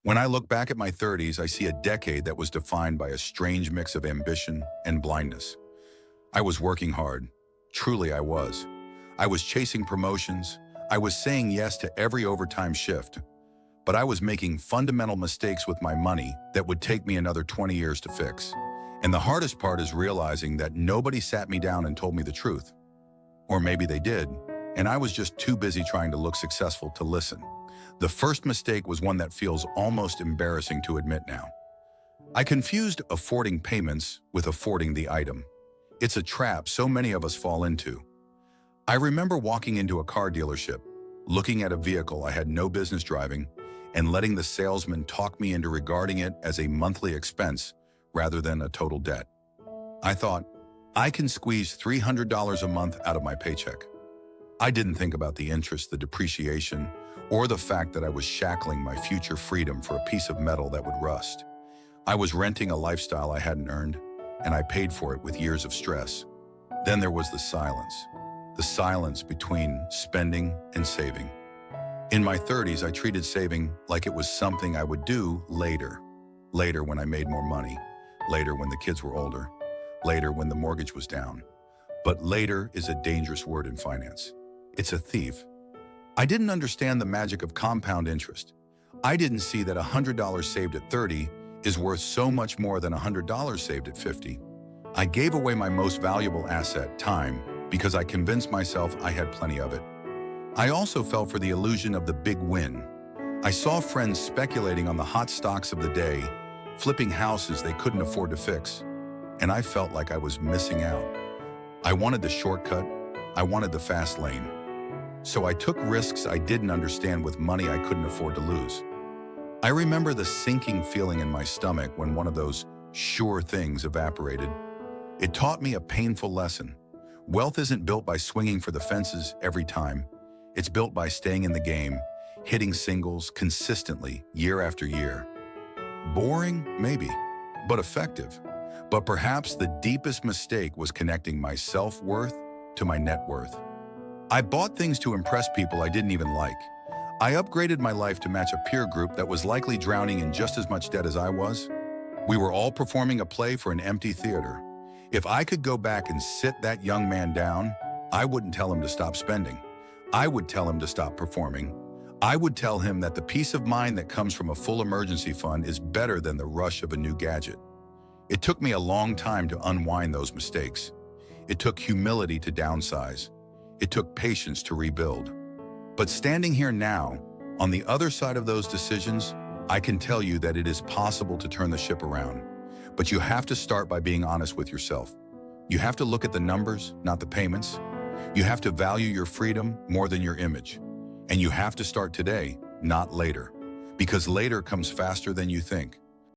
When I look back at my 30s, I see a decade that was defined by a strange mix of ambition and blindness. I was working hard. Truly, I was. I was chasing promotions. I was saying yes to every overtime shift. But I was making fundamental mistakes with my money that would take me another 20 years to fix. And the hardest part is realizing that nobody sat me down and told me the truth. Or maybe they did, and I was just too busy trying to look successful to listen. The first mistake was one that feels almost embarrassing to admit now. I confused affording payments with affording the item. It's a trap so many of us fall into. I remember walking into a car dealership, looking at a vehicle I had no business driving, and letting the salesman talk me into regarding it as a monthly expense rather than a total debt. I thought, I can squeeze $300 a month out of my paycheck. I didn't think about the interest, the depreciation, or the fact that I was shackling my future freedom for a piece of metal that would rust. I was renting a lifestyle I hadn't earned, and I paid for it with years of stress. Then there was the silence between spending and saving. In my 30s, I treated saving like it was something I would do later. Later when I made more money, later when the kids were older, later when the mortgage was down. But later is a dangerous word in finance. It's a thief. I didn't understand the magic of compound interest. I didn't see that $100 saved at 30 is worth so much more than $100 saved at 50. I gave away my most valuable asset, time, because I convinced myself I had plenty of it. I also fell for the illusion of the big win. I saw friends speculating on the hot stocks of the day, flipping houses they couldn't afford to fix, and I felt like I was missing out. I wanted the shortcut. I wanted the fast lane. So I took risks I didn't understand with money I couldn't afford to lose. I remember the sinking feeling in my stomach when one of those sure things evaporated. It taught me a painful lesson. Wealth isn't built by swinging for the fences every time. It's built by staying in the game, hitting singles consistently year after year. Boring? Maybe, but effective. But perhaps the deepest mistake was connecting my self-worth to my net worth. I bought things to impress people I didn't even like. I upgraded my life to match a peer group that was likely drowning in just as much debt as I was. We were all performing a play for an empty theater. If I could go back and sit that young man down, I wouldn't tell him to stop spending. I would tell him to stop performing. I would tell him that the peace of mind that comes from a full emergency fund is better than the rush of a new gadget. It took me a long time to unwind those mistakes. It took humility to downsize. It took patience to rebuild. But standing here now, on the other side of those decisions, I can tell you that it is possible to turn the ship around. But you have to start by being honest with yourself. You have to look at the numbers, not the payments. You have to value your freedom more than your image. And you have to start today, not later. Because later comes faster than you think.